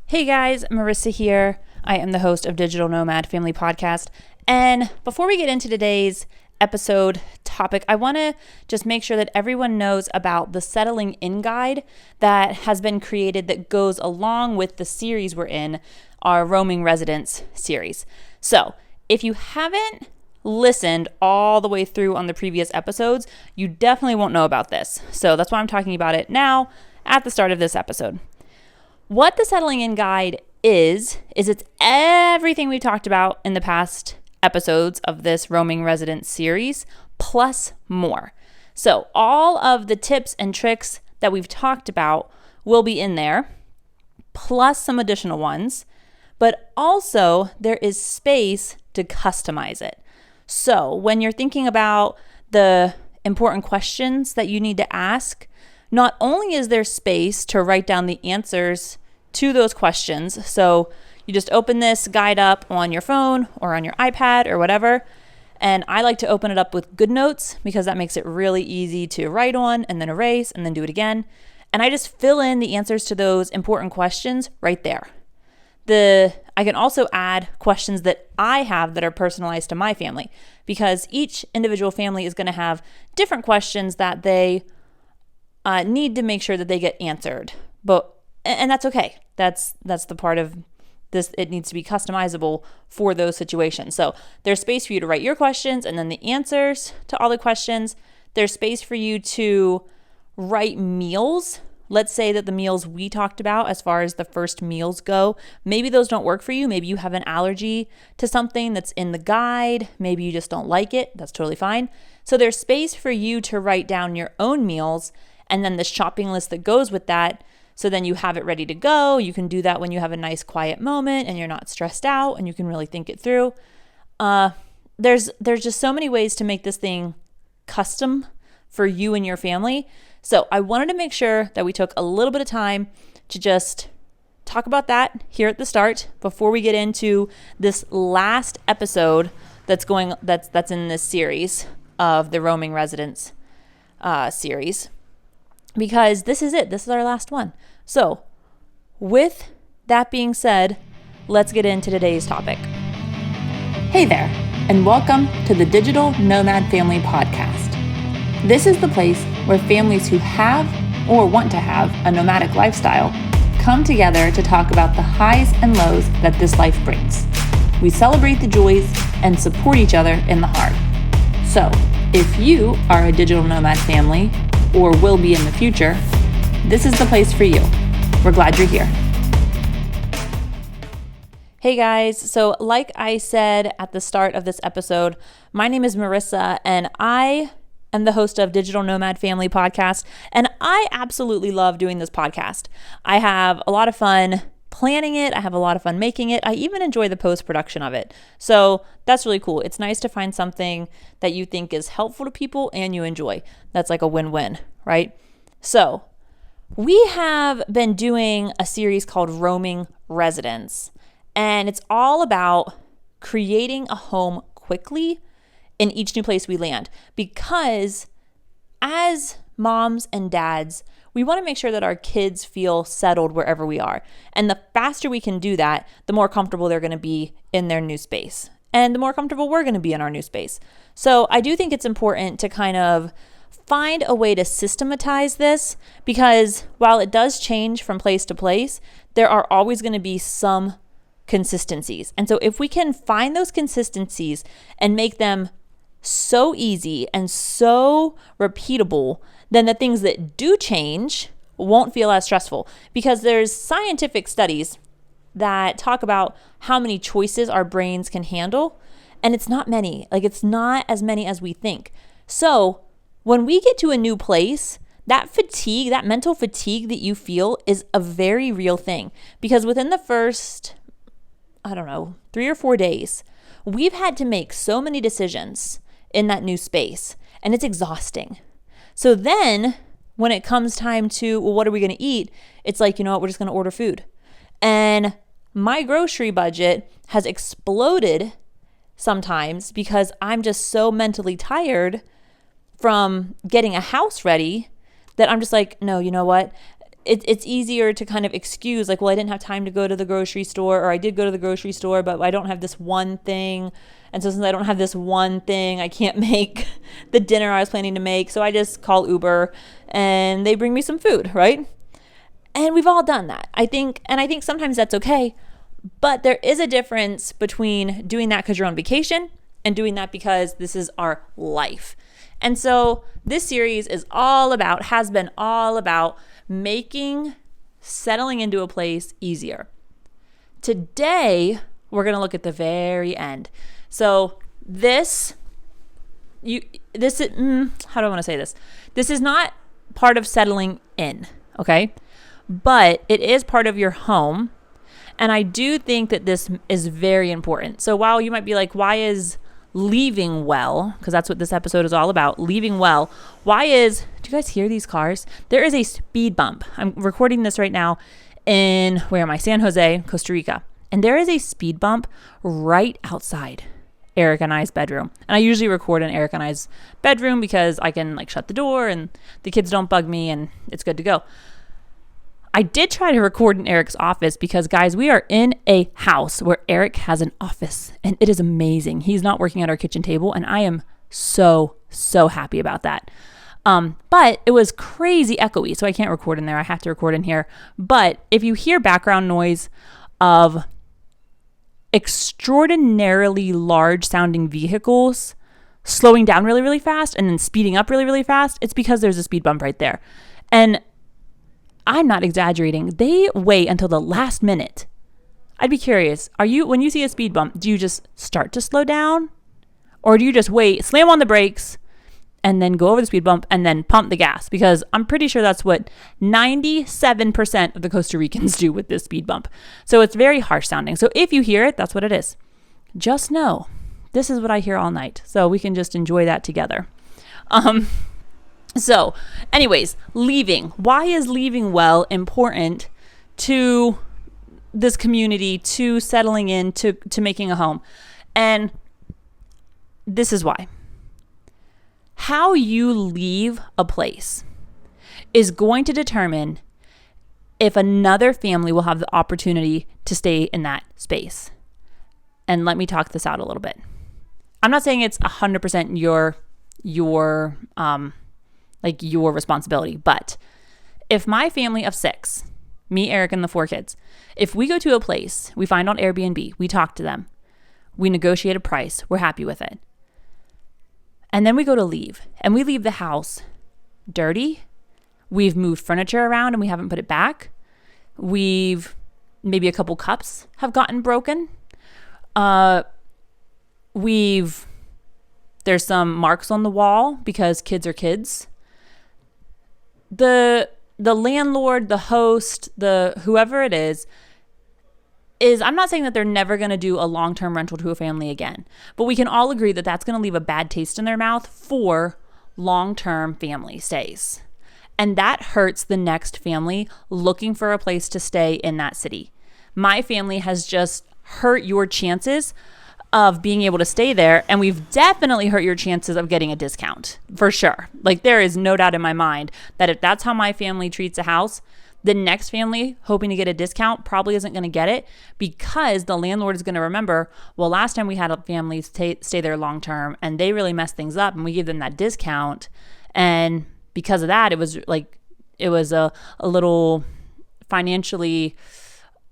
Hey guys, Marissa here. I am the host of Digital Nomad Family Podcast. And before we get into today's episode topic, I want to just make sure that everyone knows about the settling in guide that has been created that goes along with the series we're in, our roaming residence series. So if you haven't listened all the way through on the previous episodes, you definitely won't know about this. So that's why I'm talking about it now at the start of this episode. What the settling in guide is it's everything we've talked about in the past episodes of this roaming residence series, plus more. So all of the tips and tricks that we've talked about will be in there, plus some additional ones, but also there is space to customize it. So when you're thinking about the important questions that you need to ask, not only is there space to write down the answers to those questions, so you just open this guide up on your phone or on your iPad or whatever, and I like to open it up with GoodNotes because that makes it really easy to write on and then erase and then do it again. And I just fill in the answers to those important questions right there. I can also add questions that I have that are personalized to my family, because each individual family is going to have different questions that they need to make sure that they get answered. And that's okay. That's the part of this. It needs to be customizable for those situations. So there's space for you to write your questions and then the answers to all the questions. There's space for you to write meals. Let's say that the meals we talked about as far as the first meals go, maybe those don't work for you. Maybe you have an allergy to something that's in the guide. Maybe you just don't like it. That's totally fine. So there's space for you to write down your own meals and then the shopping list that goes with that. So then you have it ready to go. You can do that when you have a nice quiet moment and you're not stressed out and you can really think it through. There's just so many ways to make this thing custom for you and your family. So I wanted to make sure that we took a little bit of time to just talk about that here at the start before we get into this last episode that's in this series of the roaming residence series. Because this is it. This is our last one. So with that being said, let's get into today's topic. Hey there, and welcome to the Digital Nomad Family Podcast. This is the place where families who have or want to have a nomadic lifestyle come together to talk about the highs and lows that this life brings. We celebrate the joys and support each other in the hard. So if you are a digital nomad family, or will be in the future, this is the place for you. We're glad you're here. Hey guys, so like I said at the start of this episode, my name is Marissa and I am the host of Digital Nomad Family Podcast, and I absolutely love doing this podcast. I have a lot of fun planning it. I have a lot of fun making it. I even enjoy the post-production of it. So that's really cool. It's nice to find something that you think is helpful to people and you enjoy. That's like a win-win, right? So we have been doing a series called Roaming Residence, and it's all about creating a home quickly in each new place we land, because as moms and dads, we want to make sure that our kids feel settled wherever we are. And the faster we can do that, the more comfortable they're going to be in their new space. And the more comfortable we're going to be in our new space. So I do think it's important to kind of find a way to systematize this, because while it does change from place to place, there are always going to be some consistencies. And so if we can find those consistencies and make them so easy and so repeatable, then the things that do change won't feel as stressful, because there's scientific studies that talk about how many choices our brains can handle, and it's not many. Like, it's not as many as we think. So when we get to a new place, that fatigue, that mental fatigue that you feel is a very real thing, because within the first, 3 or 4 days, we've had to make so many decisions in that new space, and it's exhausting. So then when it comes time to, well, what are we going to eat? It's like, you know what, we're just going to order food. And my grocery budget has exploded sometimes because I'm just so mentally tired from getting a house ready that I'm just like, no, you know what? it's easier to kind of excuse like, well, I didn't have time to go to the grocery store, or I did go to the grocery store, but I don't have this one thing. And so since I don't have this one thing, I can't make the dinner I was planning to make. So I just call Uber and they bring me some food, right? And we've all done that. I think sometimes that's okay. But there is a difference between doing that because you're on vacation and doing that because this is our life. And so this series has been all about making settling into a place easier. Today, we're going to look at the very end. So how do I want to say this? This is not part of settling in, okay? But it is part of your home. And I do think that this is very important. So while you might be like, why is leaving well, because that's what this episode is all about, leaving well, do you guys hear these cars? There is a speed bump. I'm recording this right now in, where am I? San Jose, Costa Rica. And there is a speed bump right outside Eric and I's bedroom. And I usually record in Eric and I's bedroom because I can like shut the door and the kids don't bug me and it's good to go. I did try to record in Eric's office because, guys, we are in a house where Eric has an office and it is amazing. He's not working at our kitchen table and I am so happy about that. But it was crazy echoey, so I can't record in there. I have to record in here. But if you hear background noise of extraordinarily large sounding vehicles slowing down really, really fast and then speeding up really, really fast, it's because there's a speed bump right there. And I'm not exaggerating. They wait until the last minute. I'd be curious. When you see a speed bump, do you just start to slow down? Or do you just wait, slam on the brakes, and then go over the speed bump and then pump the gas? Because I'm pretty sure that's what 97% of the Costa Ricans do with this speed bump. So it's very harsh sounding. So if you hear it, that's what it is. Just know, this is what I hear all night. So we can just enjoy that together. So anyways, leaving. Why is leaving well important to this community, to settling in, to making a home? And this is why. How you leave a place is going to determine if another family will have the opportunity to stay in that space. And let me talk this out a little bit. I'm not saying it's 100% your responsibility. But if my family of 6, me, Eric, and the 4 kids, if we go to a place, we find on Airbnb, we talk to them, we negotiate a price, we're happy with it. And then we go to leave, and we leave the house dirty. We've moved furniture around and we haven't put it back. Maybe a couple cups have gotten broken. There's some marks on the wall because kids are kids. The landlord, the host, whoever it is, I'm not saying that they're never going to do a long-term rental to a family again, but we can all agree that that's going to leave a bad taste in their mouth for long-term family stays. And that hurts the next family looking for a place to stay in that city. My family has just hurt your chances of being able to stay there. And we've definitely hurt your chances of getting a discount for sure. Like there is no doubt in my mind that if that's how my family treats a house, the next family hoping to get a discount probably isn't going to get it because the landlord is going to remember, well, last time we had a family stay there long term and they really messed things up and we gave them that discount. And because of that, it was a little financially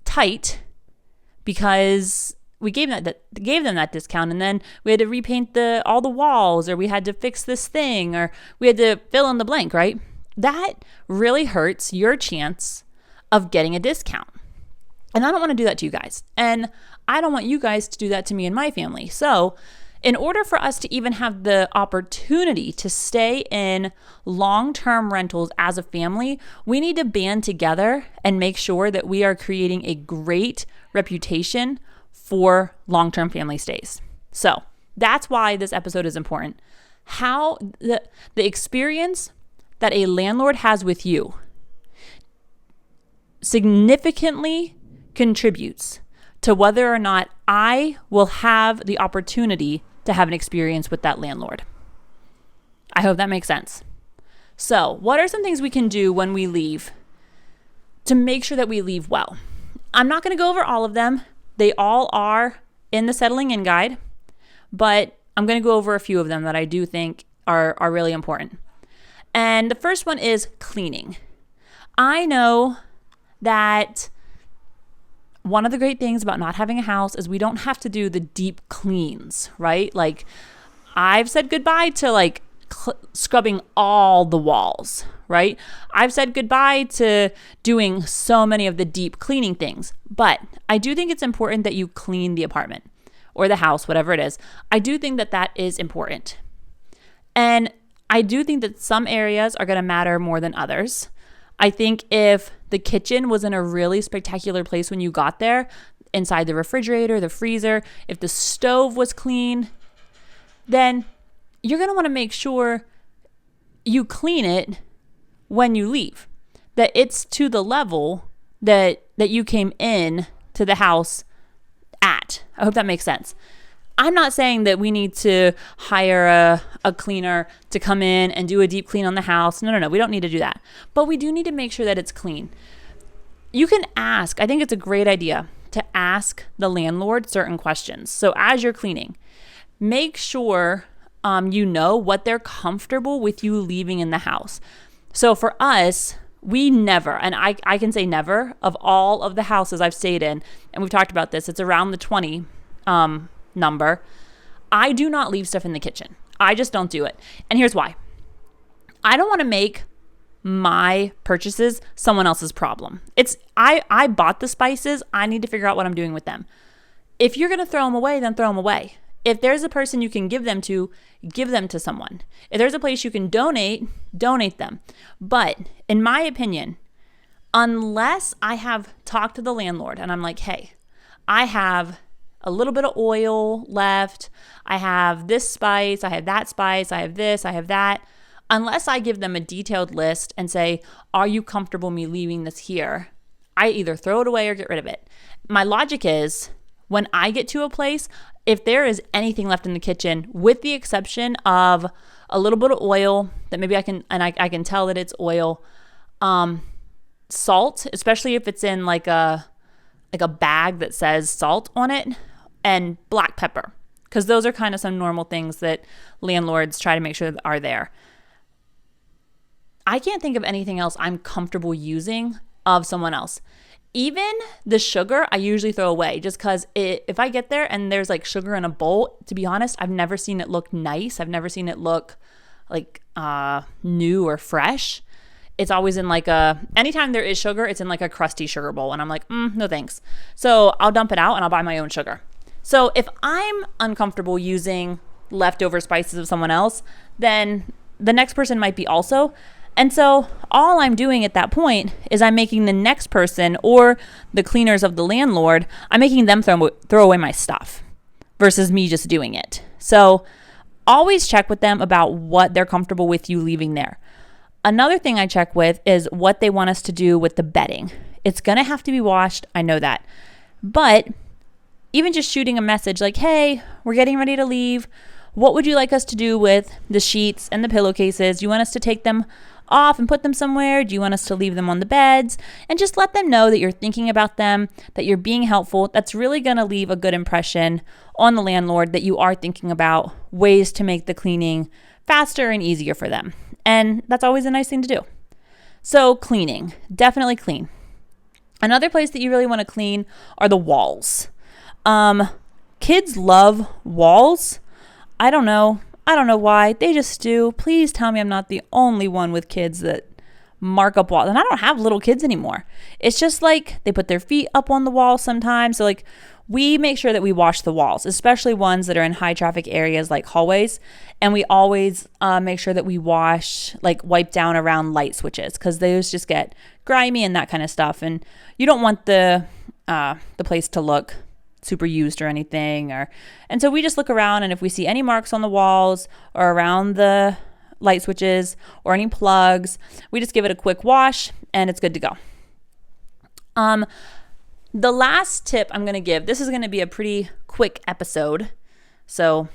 tight because we gave them that discount, and then we had to repaint all the walls, or we had to fix this thing, or we had to fill in the blank, right? That really hurts your chance of getting a discount. And I don't want to do that to you guys. And I don't want you guys to do that to me and my family. So in order for us to even have the opportunity to stay in long-term rentals as a family, we need to band together and make sure that we are creating a great reputation for long-term family stays. So that's why this episode is important. How the experience that a landlord has with you significantly contributes to whether or not I will have the opportunity to have an experience with that landlord. I hope that makes sense. So, what are some things we can do when we leave to make sure that we leave well. I'm not going to go over all of them. They all are in the settling in guide, but I'm going to go over a few of them that I do think are really important. And the first one is cleaning. I know that one of the great things about not having a house is we don't have to do the deep cleans, right? Like I've said goodbye to like scrubbing all the walls, right? I've said goodbye to doing so many of the deep cleaning things, but I do think it's important that you clean the apartment or the house, whatever it is. I do think that that is important. And I do think that some areas are going to matter more than others. I think if the kitchen was in a really spectacular place when you got there, inside the refrigerator, the freezer, if the stove was clean, then you're going to want to make sure you clean it when you leave, that it's to the level that you came in to the house at. I hope that makes sense. I'm not saying that we need to hire a cleaner to come in and do a deep clean on the house. No. We don't need to do that. But we do need to make sure that it's clean. You can ask, I think it's a great idea to ask the landlord certain questions. So as you're cleaning, make sure you know what they're comfortable with you leaving in the house. So for us, we never, and I can say never, of all of the houses I've stayed in, and we've talked about this, it's around the 20 number, I do not leave stuff in the kitchen. I just don't do it. And here's why. I don't want to make my purchases someone else's problem. I bought the spices. I need to figure out what I'm doing with them. If you're going to throw them away, then throw them away. If there's a person you can give them to someone. If there's a place you can donate them. But in my opinion, unless I have talked to the landlord and I'm like, hey, I have a little bit of oil left. I have this spice. I have that spice. I have this. I have that. Unless I give them a detailed list and say, are you comfortable me leaving this here? I either throw it away or get rid of it. My logic is when I get to a place, if there is anything left in the kitchen, with the exception of a little bit of oil that maybe I can tell that it's oil, salt, especially if it's in like a bag that says salt on it, and black pepper, because those are kind of some normal things that landlords try to make sure that are there. I can't think of anything else I'm comfortable using of someone else. Even the sugar, I usually throw away just because if I get there and there's like sugar in a bowl, to be honest, I've never seen it look nice. I've never seen it look like new or fresh. It's always in like anytime there is sugar, it's in like a crusty sugar bowl. And I'm like, no thanks. So I'll dump it out and I'll buy my own sugar. So if I'm uncomfortable using leftover spices of someone else, then the next person might be also. And so all I'm doing at that point is I'm making the next person or the cleaners of the landlord, I'm making them throw away my stuff versus me just doing it. So always check with them about what they're comfortable with you leaving there. Another thing I check with is what they want us to do with the bedding. It's going to have to be washed. I know that. But even just shooting a message like, hey, we're getting ready to leave. What would you like us to do with the sheets and the pillowcases? Do you want us to take them off and put them somewhere? Do you want us to leave them on the beds? And just let them know that you're thinking about them, that you're being helpful. That's really going to leave a good impression on the landlord that you are thinking about ways to make the cleaning faster and easier for them. And that's always a nice thing to do. So cleaning, definitely clean. Another place that you really want to clean are the walls. Kids love walls. I don't know why. They just do. Please tell me I'm not the only one with kids that mark up walls. And I don't have little kids anymore. It's just like they put their feet up on the wall sometimes. So like we make sure that we wash the walls, especially ones that are in high traffic areas like hallways. And we always make sure that we wipe down around light switches because those just get grimy and that kind of stuff. And you don't want the place to look super used or anything. And so we just look around, and if we see any marks on the walls or around the light switches or any plugs, we just give it a quick wash and it's good to go. The last tip I'm going to give, this is going to be a pretty quick episode, so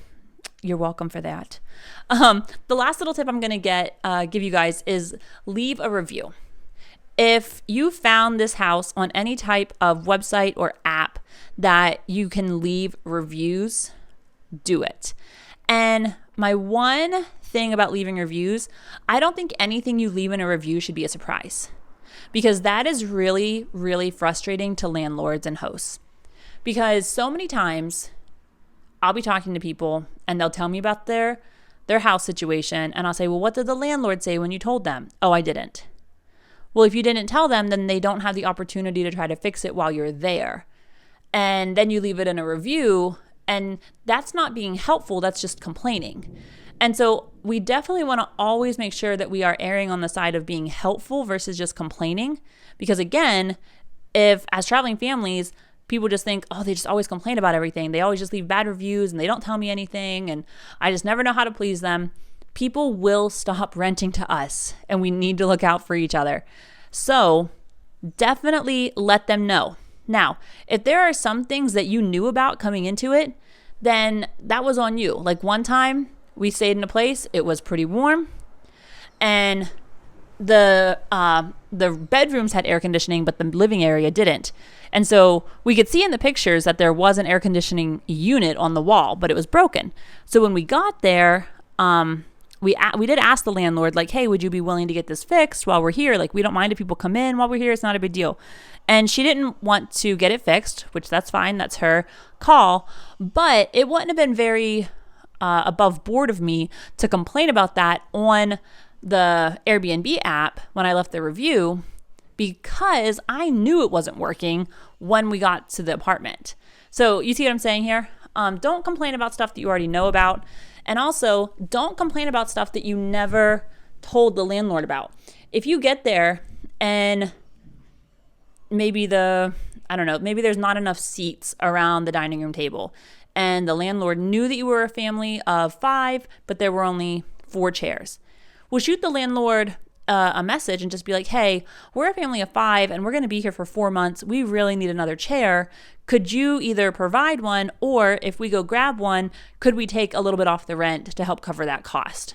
you're welcome for that. The last little tip I'm going to give you guys is leave a review. If you found this house on any type of website or app that you can leave reviews, do it. And my one thing about leaving reviews, I don't think anything you leave in a review should be a surprise, because that is really, really frustrating to landlords and hosts. Because so many times I'll be talking to people and they'll tell me about their house situation, and I'll say, well, what did the landlord say when you told them? Oh, I didn't. Well, if you didn't tell them, then they don't have the opportunity to try to fix it while you're there. And then you leave it in a review, and that's not being helpful, that's just complaining. And so we definitely want to always make sure that we are erring on the side of being helpful versus just complaining. Because again, if as traveling families, people just think, oh, they just always complain about everything. They always just leave bad reviews and they don't tell me anything, and I just never know how to please them. People will stop renting to us, and we need to look out for each other. So definitely let them know. Now, if there are some things that you knew about coming into it, then that was on you. Like one time we stayed in a place, it was pretty warm, and the bedrooms had air conditioning, but the living area didn't. And so we could see in the pictures that there was an air conditioning unit on the wall, but it was broken. So when we got there, we did ask the landlord, like, hey, would you be willing to get this fixed while we're here? Like, we don't mind if people come in while we're here. It's not a big deal. And she didn't want to get it fixed, which that's fine. That's her call. But it wouldn't have been very above board of me to complain about that on the Airbnb app when I left the review, because I knew it wasn't working when we got to the apartment. So you see what I'm saying here? Don't complain about stuff that you already know about. And also, don't complain about stuff that you never told the landlord about. If you get there and maybe maybe there's not enough seats around the dining room table, and the landlord knew that you were a family of 5, but there were only 4 chairs. Well, shoot the landlord a message and just be like, hey, we're a family of 5 and we're going to be here for 4 months. We really need another chair. Could you either provide one, or if we go grab one, could we take a little bit off the rent to help cover that cost?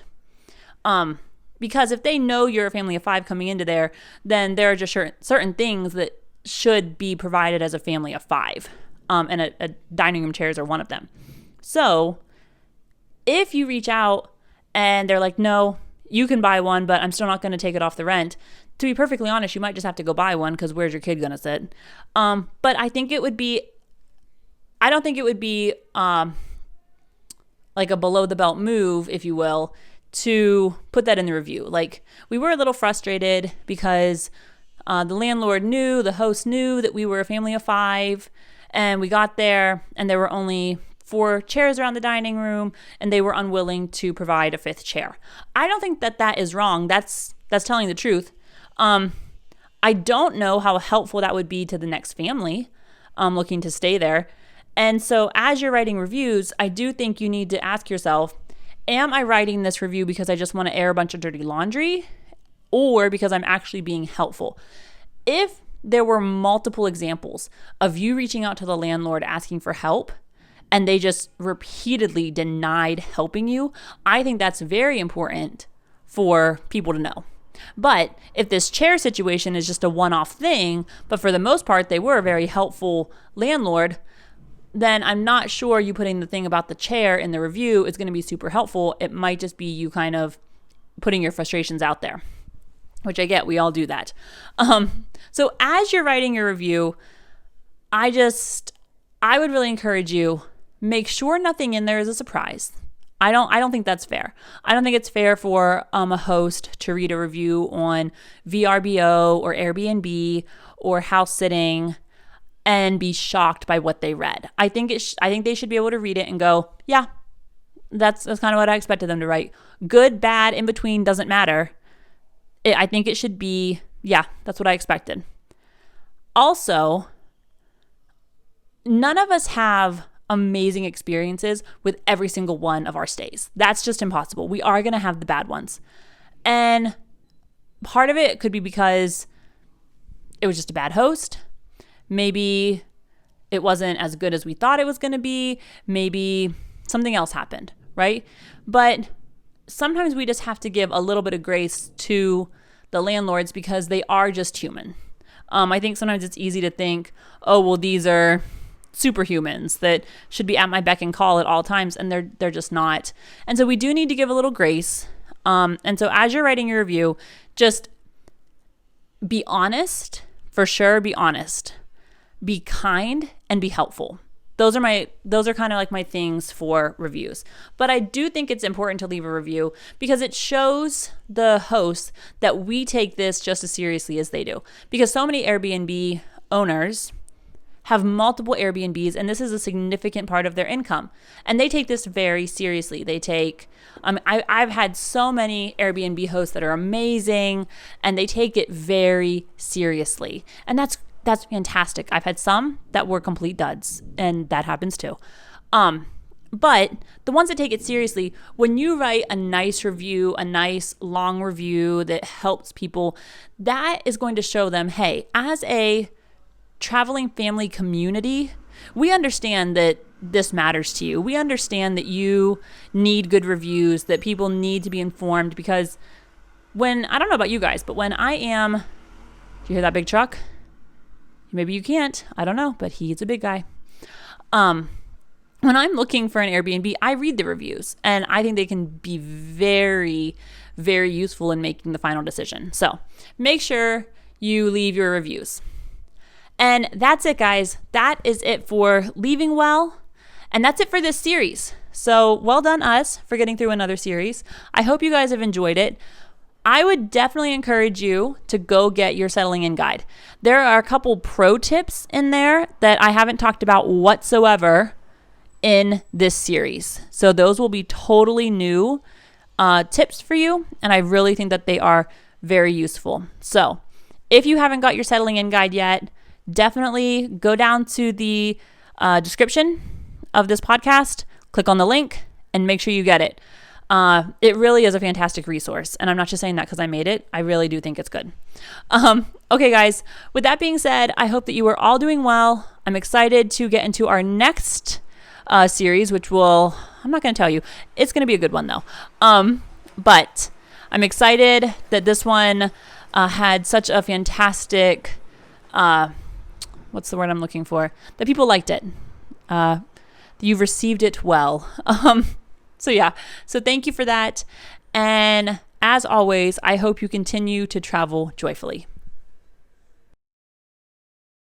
Because if they know you're a family of 5 coming into there, then there are just certain things that should be provided as a family of 5. And a dining room chairs are one of them. So if you reach out and they're like, no, you can buy one, but I'm still not going to take it off the rent. To be perfectly honest, you might just have to go buy one, because where's your kid going to sit? But I don't think it would be like a below the belt move, if you will, to put that in the review. Like, we were a little frustrated because the landlord knew, the host knew that we were a family of 5, and we got there and there were only 4 chairs around the dining room, and they were unwilling to provide a 5th chair. I don't think that is wrong. That's telling the truth. I don't know how helpful that would be to the next family looking to stay there. And so as you're writing reviews, I do think you need to ask yourself, am I writing this review because I just want to air a bunch of dirty laundry, or because I'm actually being helpful? If there were multiple examples of you reaching out to the landlord asking for help, and they just repeatedly denied helping you, I think that's very important for people to know. But if this chair situation is just a one-off thing, but for the most part they were a very helpful landlord, then I'm not sure you putting the thing about the chair in the review is going to be super helpful. It might just be you kind of putting your frustrations out there, which I get. We all do that. So as you're writing your review, I would really encourage you, make sure nothing in there is a surprise. I don't think that's fair. I don't think it's fair for a host to read a review on VRBO or Airbnb or house sitting and be shocked by what they read. I think they should be able to read it and go, yeah, that's kind of what I expected them to write. Good, bad, in between, doesn't matter. I think it should be, yeah, that's what I expected. Also, none of us have amazing experiences with every single one of our stays. That's just impossible. We are going to have the bad ones. And part of it could be because it was just a bad host. Maybe it wasn't as good as we thought it was going to be. Maybe something else happened, right? But sometimes we just have to give a little bit of grace to the landlords because they are just human. I think sometimes it's easy to think, oh, well, these are superhumans that should be at my beck and call at all times, and they're just not. And so we do need to give a little grace. And so as you're writing your review, just be honest, for sure, be honest. Be kind and be helpful. Those are kind of like my things for reviews. But I do think it's important to leave a review because it shows the host that we take this just as seriously as they do. Because so many Airbnb owners have multiple Airbnbs, and this is a significant part of their income. And they take this very seriously. They take, I've had so many Airbnb hosts that are amazing, and they take it very seriously. And that's fantastic. I've had some that were complete duds, and that happens too. But the ones that take it seriously, when you write a nice review, a nice long review that helps people, that is going to show them, hey, as a traveling family community, we understand that this matters to you. We understand that you need good reviews, that people need to be informed, because I don't know about you guys, but when I am, do you hear that big truck? Maybe you can't. I don't know, but he's a big guy. When I'm looking for an Airbnb, I read the reviews, and I think they can be very, very useful in making the final decision. So make sure you leave your reviews. And that's it, guys. That is it for Leaving Well. And that's it for this series. So well done us for getting through another series. I hope you guys have enjoyed it. I would definitely encourage you to go get your settling in guide. There are a couple pro tips in there that I haven't talked about whatsoever in this series. So those will be totally new tips for you, and I really think that they are very useful. So if you haven't got your settling in guide yet, definitely go down to the description of this podcast, click on the link, and make sure you get it. It really is a fantastic resource. And I'm not just saying that because I made it. I really do think it's good. Okay, guys, with that being said, I hope that you are all doing well. I'm excited to get into our next series, which I'm not going to tell you. It's going to be a good one, though. But I'm excited that this one had such a fantastic, what's the word I'm looking for? That people liked it. You've received it well. So thank you for that. And as always, I hope you continue to travel joyfully.